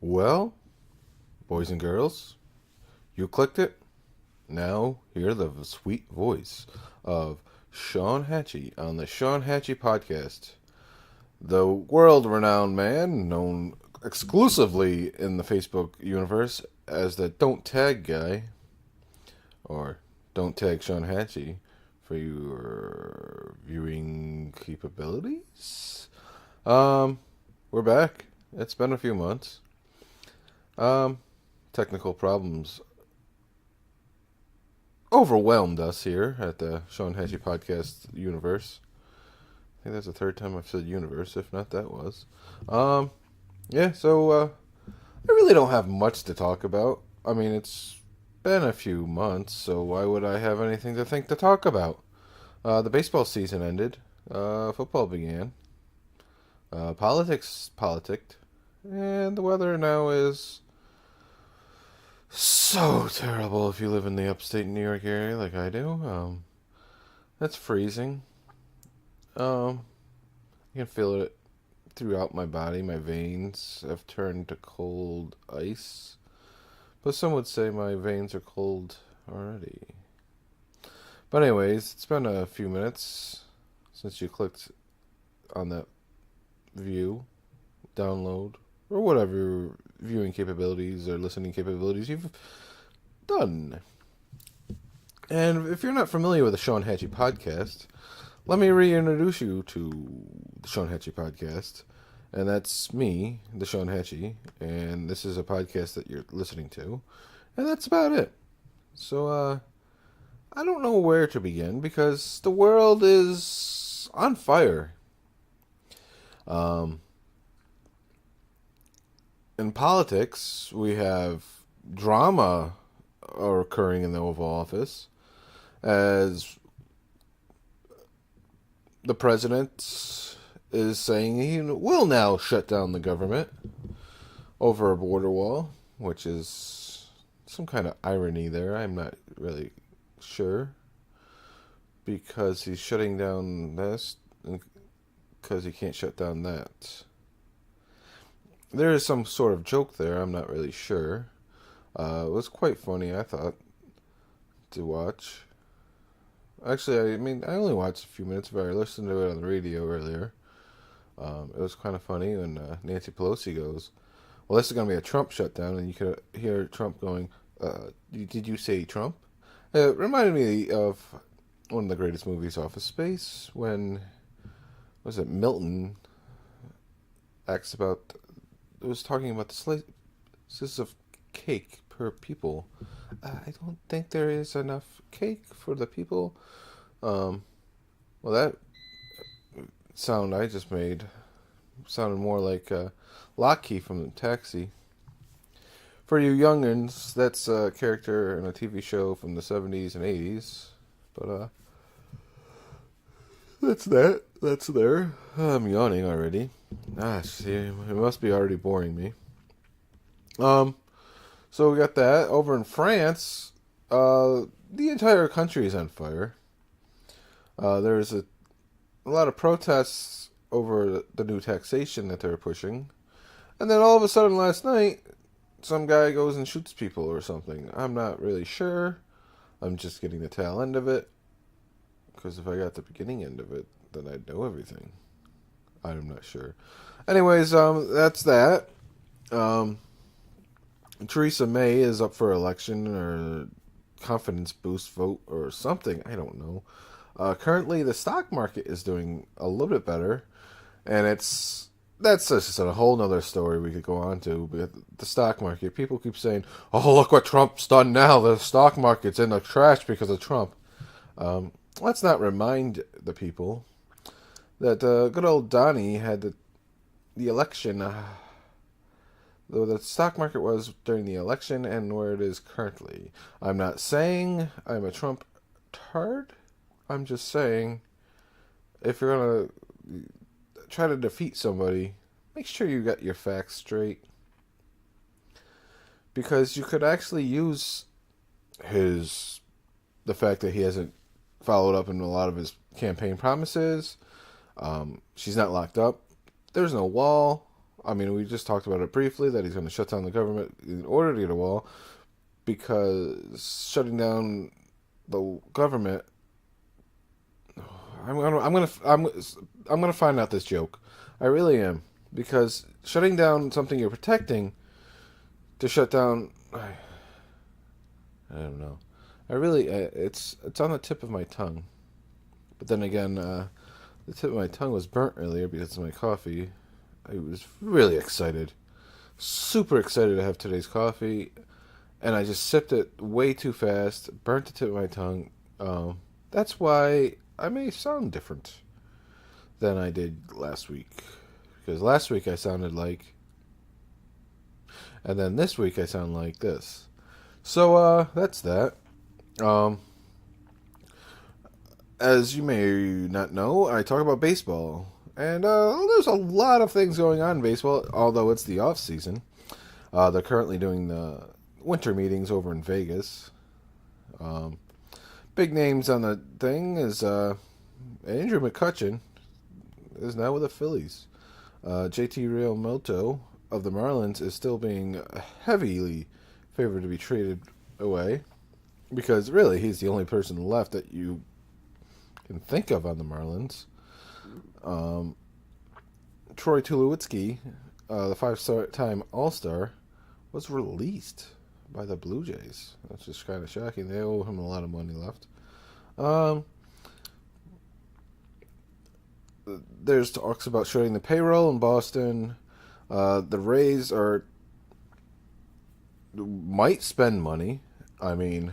Well, boys and girls, you clicked it. Now hear the sweet voice of Sean Hachey on the Sean Hachey Podcast. The world-renowned man known exclusively in the Facebook universe as the Don't Tag Guy, or Don't Tag Sean Hachey for your viewing capabilities. We're back. It's been a few months. Technical problems overwhelmed us here at the Sean Hachey Podcast universe. I think that's the third time I've said universe, if not that was. So I really don't have much to talk about. I mean, it's been a few months, so why would I have anything to talk about? The baseball season ended. Football began. Politics politicked. And the weather now is so terrible if you live in the upstate New York area like I do. It's freezing. I can feel it throughout my body. My veins have turned to cold ice. But some would say my veins are cold already. But anyways, it's been a few minutes since you clicked on that view, download, or whatever viewing capabilities or listening capabilities you've done. And if you're not familiar with the Sean Hachey Podcast, let me reintroduce you to the Sean Hachey Podcast. And that's me, the Sean Hachey, and this is a podcast that you're listening to. And that's about it. So, I don't know where to begin because the world is on fire. In politics, we have drama occurring in the Oval Office as the president is saying he will now shut down the government over a border wall, which is some kind of irony there. I'm not really sure because he's shutting down this because he can't shut down that. There is some sort of joke there. I'm not really sure. It was quite funny, I thought, to watch. Actually, I only watched a few minutes of it. I listened to it on the radio earlier. It was kind of funny when Nancy Pelosi goes, well, this is going to be a Trump shutdown, and you could hear Trump going, did you say Trump? It reminded me of one of the greatest movies, Office Space, when, was it Milton was talking about the slices of cake per people. I don't think there is enough cake for the people. Well, that sound I just made sounded more like Lockheed from the Taxi. For you young'uns, that's a character in a TV show from the 70s and 80s. But, That's there. I'm yawning already. See, it must be already boring me. So we got that. Over in France, the entire country is on fire. There's a lot of protests over the new taxation that they're pushing. And then all of a sudden last night, some guy goes and shoots people or something. I'm not really sure. I'm just getting the tail end of it. Because if I got the beginning end of it, then I'd know everything. I'm not sure. Anyways, that's that. Theresa May is up for election or confidence boost vote or something. I don't know. Currently, the stock market is doing a little bit better, and that's just a whole nother story we could go on to. But the stock market, people keep saying, "Oh, look what Trump's done now. The stock market's in the trash because of Trump." Let's not remind the people that good old Donnie had the election, though the stock market was during the election and where it is currently. I'm not saying I'm a Trump tard. I'm just saying if you're going to try to defeat somebody, make sure you got your facts straight. Because you could actually use the fact that he hasn't followed up in a lot of his campaign promises. She's not locked up. There's no wall. I mean, we just talked about it briefly, that he's going to shut down the government in order to get a wall, because shutting down the government, I'm gonna find out this joke. I really am, because shutting down something you're protecting to shut down, I don't know. I really, it's on the tip of my tongue. But then again, the tip of my tongue was burnt earlier because of my coffee. I was really excited, super excited to have today's coffee, and I just sipped it way too fast, burnt the tip of my tongue. That's why I may sound different than I did last week. Because last week I sounded like, and then this week I sound like this. So, that's that. As you may not know, I talk about baseball. And there's a lot of things going on in baseball, although it's the off season. They're currently doing the winter meetings over in Vegas. Big names on the thing is Andrew McCutchen is now with the Phillies. JT Realmuto of the Marlins is still being heavily favored to be traded away, because really he's the only person left that you can think of on the Marlins. Troy Tulowitzki, the five-time All-Star, was released by the Blue Jays. That's just kind of shocking. They owe him a lot of money left. There's talks about shutting the payroll in Boston. The Rays might spend money. I mean,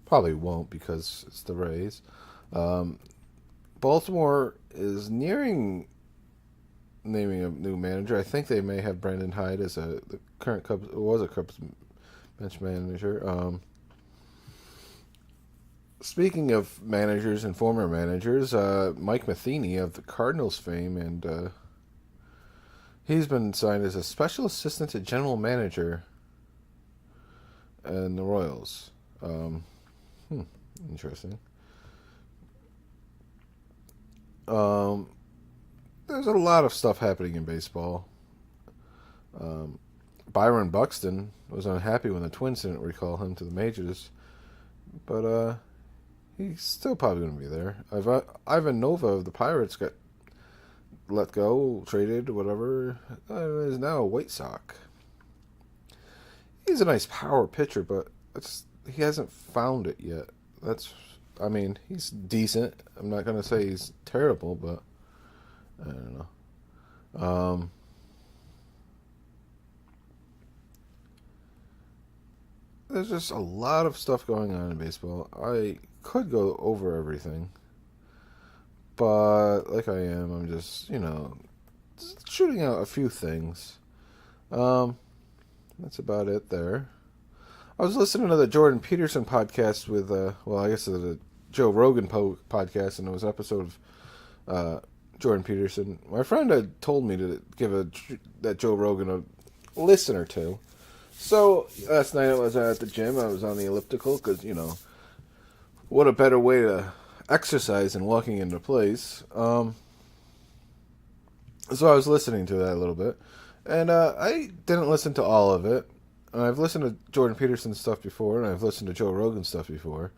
probably won't, because it's the Rays. Baltimore is nearing naming a new manager. I think they may have Brandon Hyde as the current Cubs. It was a Cubs bench manager. Speaking of managers and former managers, Mike Matheny of the Cardinals fame, and he's been signed as a special assistant to general manager in the Royals. Interesting. There's a lot of stuff happening in baseball. Byron Buxton was unhappy when the Twins didn't recall him to the majors, but he's still probably going to be there. Ivan Nova of the Pirates got let go, traded, whatever, is now a White Sox. He's a nice power pitcher, but he hasn't found it yet. He's decent. I'm not going to say he's terrible, but I don't know. There's just a lot of stuff going on in baseball. I could go over everything, but like I am, I'm just shooting out a few things. That's about it there. I was listening to the Jordan Peterson podcast with, the Joe Rogan podcast, and it was an episode of Jordan Peterson. My friend had told me to give that Joe Rogan a listen or two. So last night I was at the gym. I was on the elliptical because, what a better way to exercise than walking into place. So I was listening to that a little bit. And I didn't listen to all of it. And I've listened to Jordan Peterson's stuff before, and I've listened to Joe Rogan's stuff before.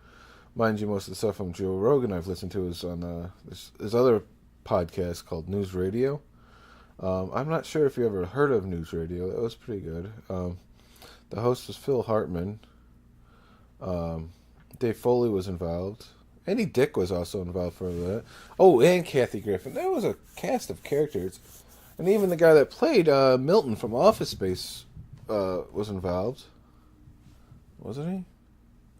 Mind you, most of the stuff from Joe Rogan I've listened to is on his other podcast called News Radio. I'm not sure if you ever heard of News Radio. That was pretty good. The host was Phil Hartman. Dave Foley was involved. Andy Dick was also involved for that. Oh, and Kathy Griffin. That was a cast of characters. And even the guy that played Milton from Office Space was involved. Wasn't he?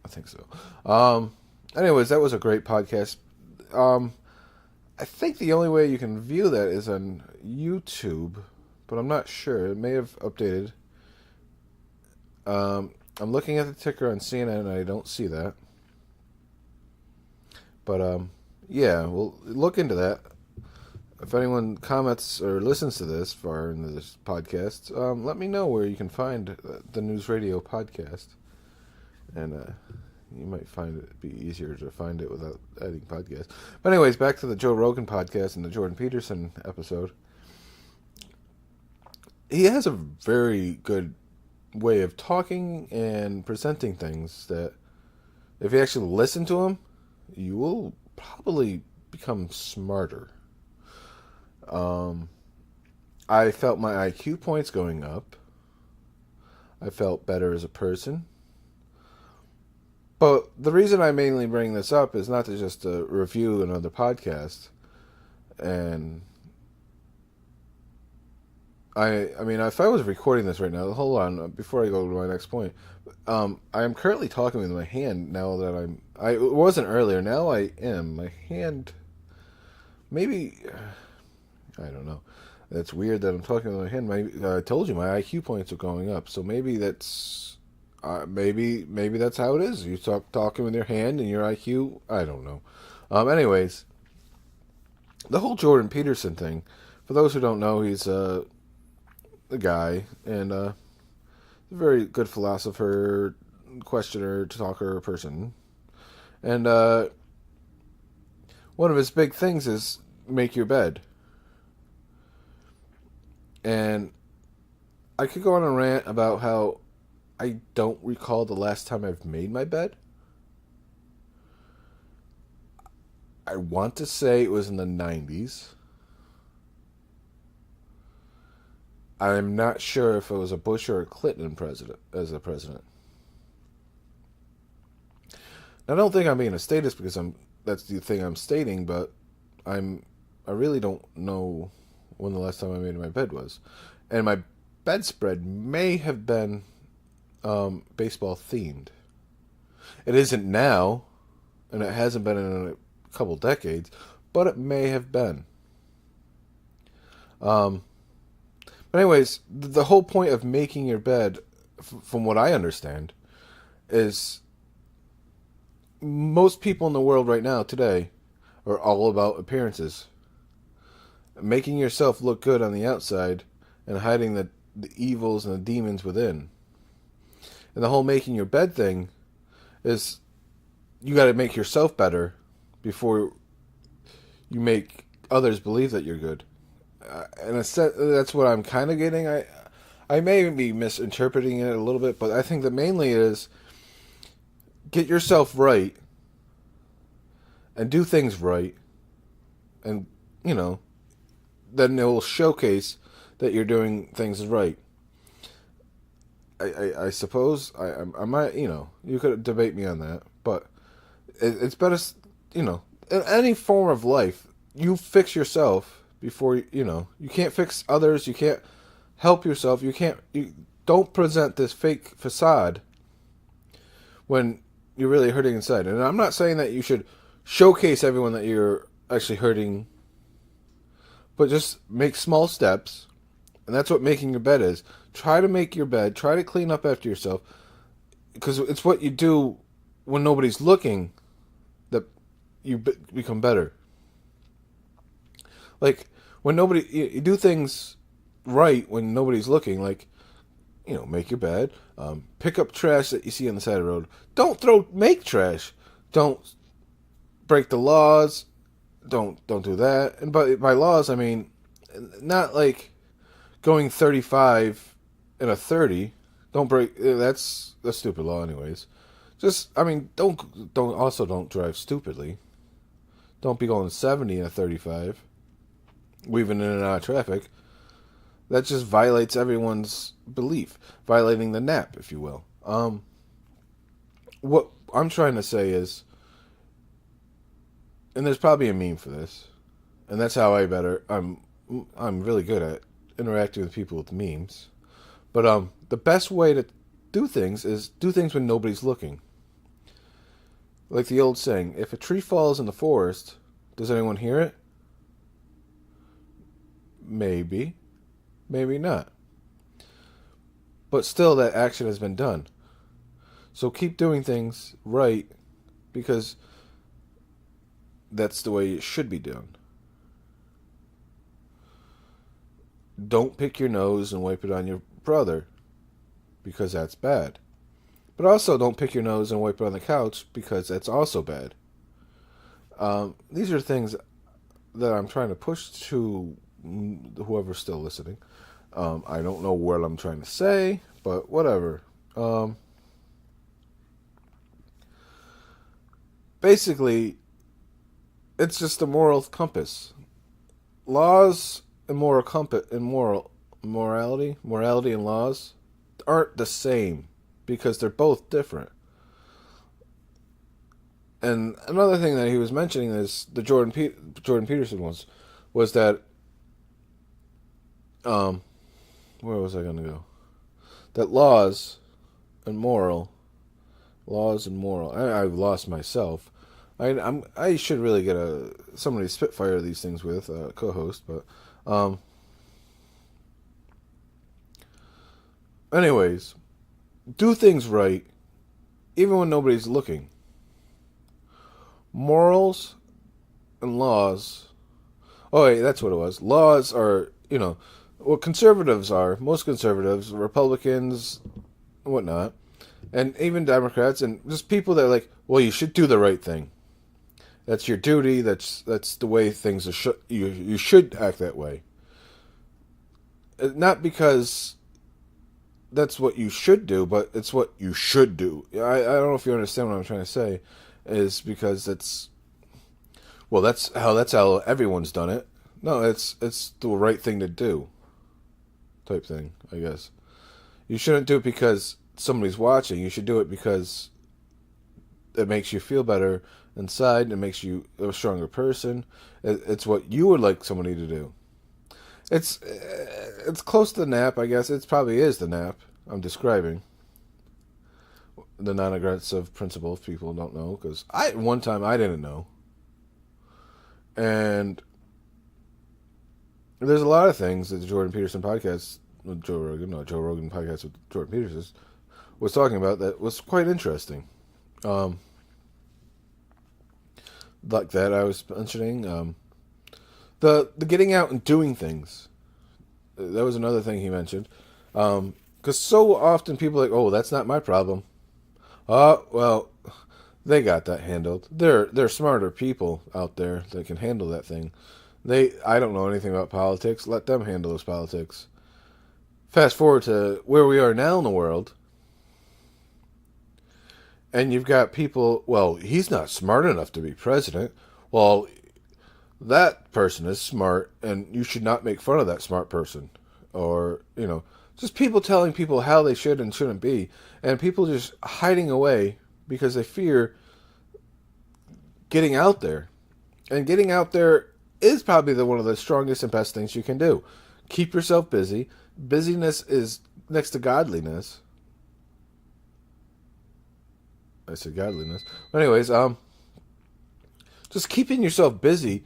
I think so. Anyways, that was a great podcast. I think the only way you can view that is on YouTube, but I'm not sure. It may have updated. I'm looking at the ticker on CNN, and I don't see that. But, yeah, we'll look into that. If anyone comments or listens to this far into this podcast, let me know where you can find the News Radio podcast. And you might find it be easier to find it without editing podcasts. But anyways, back to the Joe Rogan podcast and the Jordan Peterson episode. he has a very good way of talking and presenting things that if you actually listen to him, you will probably become smarter. I felt my IQ points going up. I felt better as a person. But the reason I mainly bring this up is not to just review another podcast. And I mean, if I was recording this right now, hold on, before I go to my next point, I am currently talking with my hand now that it wasn't earlier, now I am. My hand, maybe, I don't know. It's weird that I'm talking with my hand. I told you my IQ points are going up, so maybe that's, maybe that's how it is. You talking with your hand and your IQ, I don't know. Anyways, the whole Jordan Peterson thing, for those who don't know, he's a guy, and a very good philosopher, questioner, talker person. And one of his big things is make your bed. And I could go on a rant about how I don't recall the last time I've made my bed. I want to say it was in the 90s. I'm not sure if it was a Bush or a Clinton as a president. I don't think I'm being a statist because that's the thing I'm stating, but I really don't know when the last time I made my bed was. And my bedspread may have been baseball themed. It isn't now, and it hasn't been in a couple decades, but it may have been. But anyways, the whole point of making your bed, from what I understand, is most people in the world right now, today, are all about appearances. Making yourself look good on the outside and hiding the evils and the demons within. And the whole making your bed thing is you got to make yourself better before you make others believe that you're good. And that's what I'm kind of getting. I may be misinterpreting it a little bit, but I think that mainly it is get yourself right and do things right, and then it will showcase that you're doing things right. I suppose I might, you could debate me on that, but it's better, in any form of life, you fix yourself before you can't fix others, you can't help yourself, you don't present this fake facade when you're really hurting inside. And I'm not saying that you should showcase everyone that you're actually hurting, but just make small steps. And that's what making your bed is. Try to make your bed. Try to clean up after yourself. Because it's what you do when nobody's looking that you become better. Like, when you do things right when nobody's looking. Like, make your bed. Pick up trash that you see on the side of the road. Don't make trash. Don't break the laws. Don't do that. And by laws, I mean, not like going 35 in a 30. Don't break. That's a stupid law, anyways. Don't drive stupidly. Don't be going 70 in a 35, weaving in and out of traffic. That just violates everyone's belief, violating the nap, if you will. What I'm trying to say is, and there's probably a meme for this, and that's how I'm really good at interacting with people with memes. But the best way to do things is do things when nobody's looking. Like the old saying, if a tree falls in the forest, does anyone hear it? Maybe. Maybe not. But still, that action has been done. So keep doing things right, because that's the way it should be done. Don't pick your nose and wipe it on your brother, because that's bad. But also don't pick your nose and wipe it on the couch, because that's also bad. These are things that I'm trying to push to whoever's still listening. I don't know what I'm trying to say, but whatever. Basically, it's just a moral compass. Laws and moral compass and morality and laws aren't the same because they're both different. And another thing that he was mentioning is the Jordan Peterson was that where was I going to go? That I've lost myself. I should really get somebody to spitfire these things with a co-host, but anyways, do things right even when nobody's looking. Morals and laws. Oh, wait, that's what it was. Laws are, what conservatives are. Most conservatives, Republicans, whatnot, and even Democrats, and just people that are like, well, you should do the right thing. That's your duty. That's the way things are. You should act that way. Not because that's what you should do, but it's what you should do. I don't know if you understand what I'm trying to say. Is because that's how everyone's done it. No, it's the right thing to do. Type thing, I guess. You shouldn't do it because somebody's watching. You should do it because it makes you feel better inside. It makes you a stronger person. It's what you would like somebody to do. It's close to the nap, I guess. It probably is the nap I'm describing. The non-aggressive principle, if people don't know, because one time I didn't know. And there's a lot of things that the Joe Rogan podcast with Jordan Peterson was talking about that was quite interesting. Like that I was mentioning, the getting out and doing things. That was another thing he mentioned. Because so often people are like, oh, that's not my problem. Well, they got that handled. They're smarter people out there that can handle that thing. I don't know anything about politics. Let them handle those politics. Fast forward to where we are now in the world, and you've got people, well, he's not smart enough to be president. Well, that person is smart, and you should not make fun of that smart person. Or, just people telling people how they should and shouldn't be, and people just hiding away because they fear getting out there. And getting out there is probably one of the strongest and best things you can do. Keep yourself busy. Busyness is next to godliness. I said godliness. Anyways, just keeping yourself busy,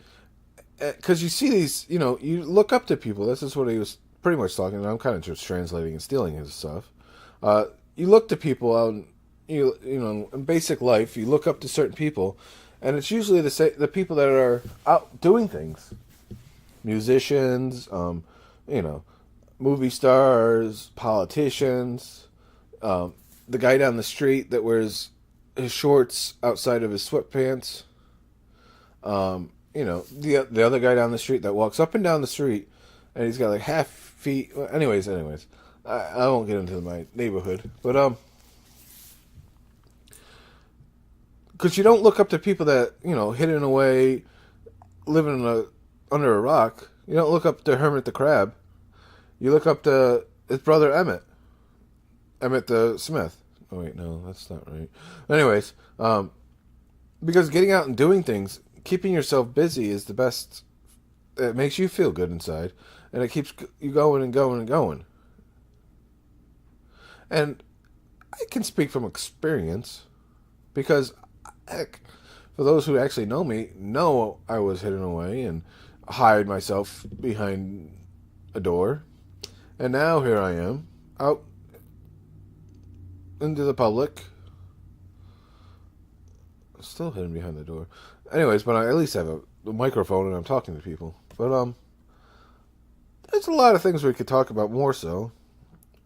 because you see these, you look up to people. This is what he was pretty much talking about. I'm kind of just translating and stealing his stuff. You look to people out, in basic life. You look up to certain people, and it's usually the people that are out doing things. Musicians, movie stars, politicians, the guy down the street that wears his shorts outside of his sweatpants. The other guy down the street that walks up and down the street, and he's got like half feet. Anyways, I won't get into my neighborhood, but because you don't look up to people that hidden away, living under a rock. You don't look up to Hermit the Crab. You look up to his brother Emmett the Smith. Oh wait, no, that's not right. Anyways, because getting out and doing things, keeping yourself busy is the best. It makes you feel good inside, and it keeps you going and going and going. And I can speak from experience, because heck, for those who actually know me, know I was hidden away and hide myself behind a door. And now here I am, out into the public. Still hidden behind the door. Anyways, but I at least have a microphone and I'm talking to people. But there's a lot of things we could talk about more so.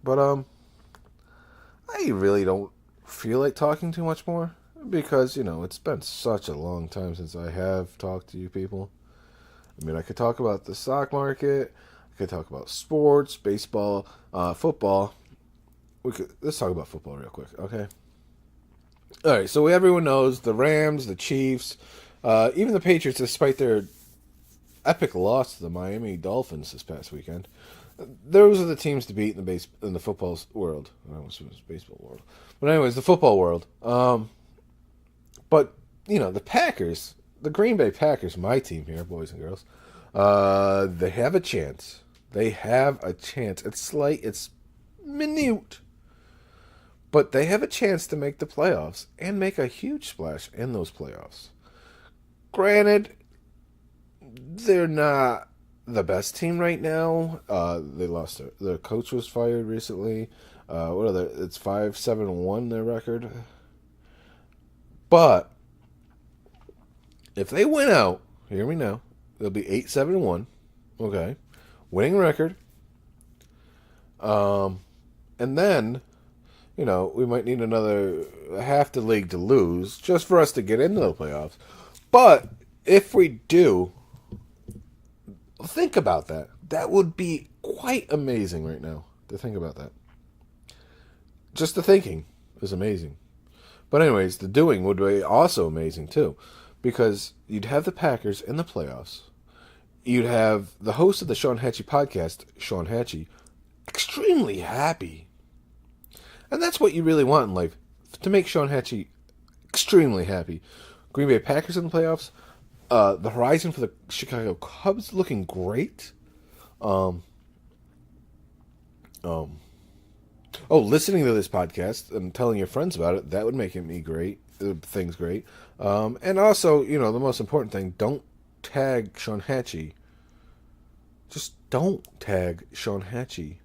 But I really don't feel like talking too much more, because it's been such a long time since I have talked to you people. I mean, I could talk about the stock market, I could talk about sports, baseball, football. Let's talk about football real quick, okay? All right, so everyone knows the Rams, the Chiefs, even the Patriots, despite their epic loss to the Miami Dolphins this past weekend. Those are the teams to beat in the football world. I almost was baseball world, but anyways, the football world. But the Packers, the Green Bay Packers, my team here, boys and girls. They have a chance. They have a chance. It's slight. It's minute. But they have a chance to make the playoffs and make a huge splash in those playoffs. Granted, they're not the best team right now. They lost their coach was fired recently. It's 5-7-1 their record. But if they win out, hear me now, they'll be 8-7-1. Okay, winning record. And then, we might need another half the league to lose just for us to get into the playoffs. But if we do, think about that. That would be quite amazing right now to think about that. Just the thinking is amazing. But anyways, the doing would be also amazing too. Because you'd have the Packers in the playoffs. You'd have the host of the Sean Hachey Podcast, Sean Hachey, extremely happy. And that's what you really want in life, to make Sean Hachey extremely happy. Green Bay Packers in the playoffs. The horizon for the Chicago Cubs looking great. Listening to this podcast and telling your friends about it, that would make me great. Things great. And also, the most important thing, don't tag Sean Hachey. Just don't tag Sean Hachey.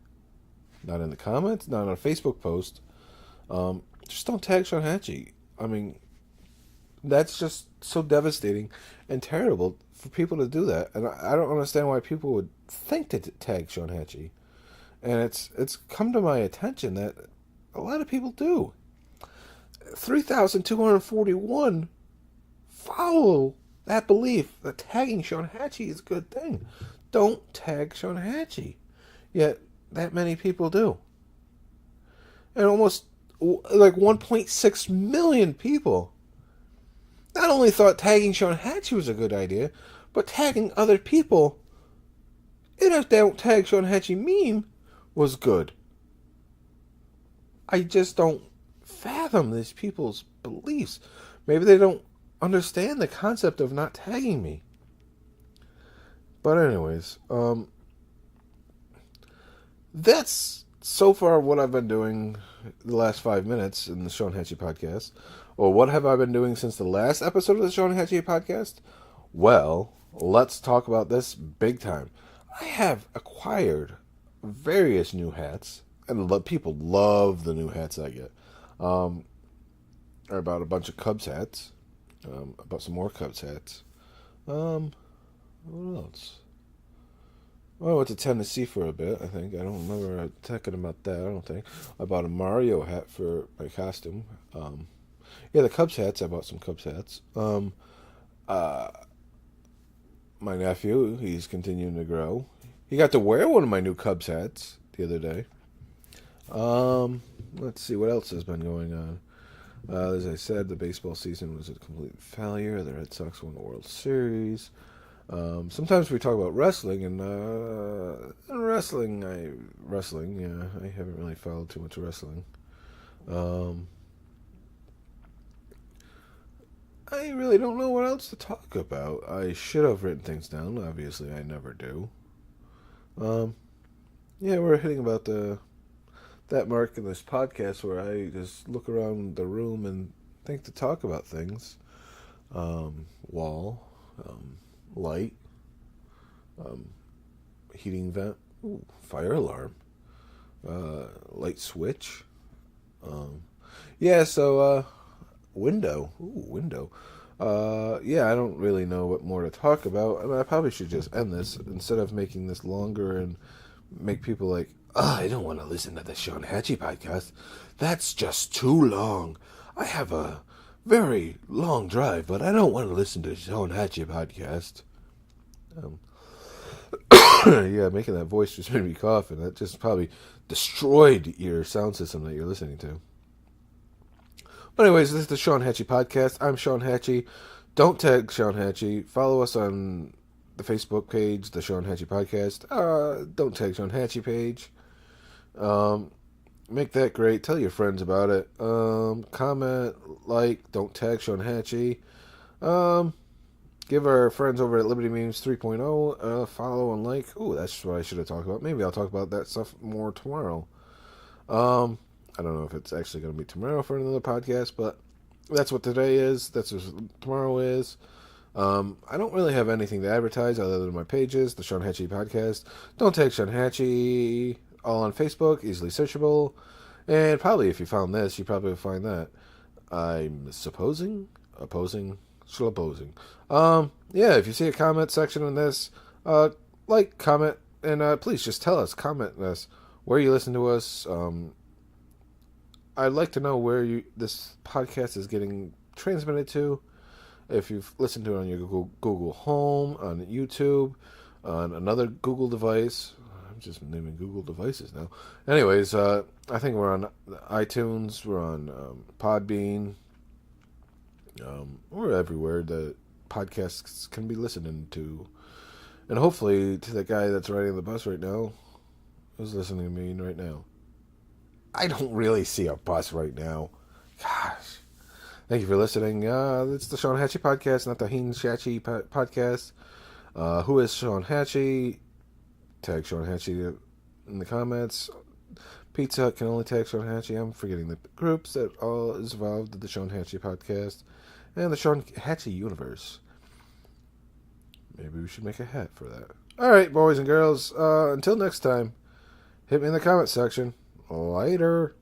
Not in the comments, not on a Facebook post. Just don't tag Sean Hachey. I mean, that's just so devastating and terrible for people to do that. And I don't understand why people would think to tag Sean Hachey. And it's come to my attention that a lot of people do. 3,241 follow that belief that tagging Sean Hachey is a good thing. Don't tag Sean Hachey. Yet, that many people do. And almost like 1.6 million people not only thought tagging Sean Hachey was a good idea, but tagging other people in a Don't Tag Sean Hachey meme was good. I just don't fathom these people's beliefs. Maybe they don't understand the concept of not tagging me. But anyways, that's so far what I've been doing the last 5 minutes in the Sean Hachey Podcast. Or what have I been doing since the last episode of the Sean Hachey Podcast? Well, let's talk about this big time. I have acquired various new hats, and people love the new hats I get. I bought a bunch of Cubs hats. I bought some more Cubs hats. What else? Well, I went to Tennessee for a bit, I think. I don't remember talking about that, I don't think. I bought a Mario hat for my costume. The Cubs hats, I bought some Cubs hats. My nephew, he's continuing to grow. He got to wear one of my new Cubs hats the other day. Let's see, what else has been going on? As I said, the baseball season was a complete failure. The Red Sox won the World Series. Sometimes we talk about wrestling, and wrestling, I haven't really followed too much wrestling. I really don't know what else to talk about. I should have written things down. Obviously, I never do. We're hitting about that mark in this podcast where I just look around the room and think to talk about things. Wall, light, heating vent, fire alarm, light switch. Window. Window. I don't really know what more to talk about. I mean, I probably should just end this instead of making this longer and make people like, I don't want to listen to the Sean Hachey Podcast. That's just too long. I have a very long drive, but I don't want to listen to the Sean Hachey Podcast. Yeah, making that voice just made me cough, and that just probably destroyed your sound system that you're listening to. But anyways, this is the Sean Hachey Podcast. I'm Sean Hachey. Don't tag Sean Hachey. Follow us on the Facebook page, the Sean Hachey Podcast. Don't tag Sean Hachey page. Make that great. Tell your friends about it. Comment, like, don't tag Sean Hachey. Give our friends over at Liberty Memes 3.0 follow and like. Ooh, that's what I should have talked about. Maybe I'll talk about that stuff more tomorrow. I don't know if it's actually going to be tomorrow for another podcast, but that's what today is. That's what tomorrow is. I don't really have anything to advertise other than my pages, the Sean Hachey Podcast. Don't tag Sean Hachey. All on Facebook, easily searchable. And probably if you found this, you probably will find that. I'm opposing. Yeah, if you see a comment section on this, like, comment, and please just tell us, comment us, where you listen to us. I'd like to know where this podcast is getting transmitted to. If you've listened to it on your Google Home, on YouTube, on another Google device. I'm just naming Google devices now. Anyways, I think we're on iTunes, we're on Podbean, we're everywhere that podcasts can be listening to. And hopefully to the guy that's riding the bus right now, who's listening to me right now. I don't really see a bus right now. Gosh. Thank you for listening. It's the Sean Hachey Podcast, not the Sean Hachey Podcast. Who is Sean Hachey? Tag Sean Hachey in the comments. Pizza Hut can only tag Sean Hachey. I'm forgetting the groups that all is involved in the Sean Hachey Podcast and the Sean Hachey Universe. Maybe we should make a hat for that. Alright, boys and girls. Until next time, hit me in the comment section. Later.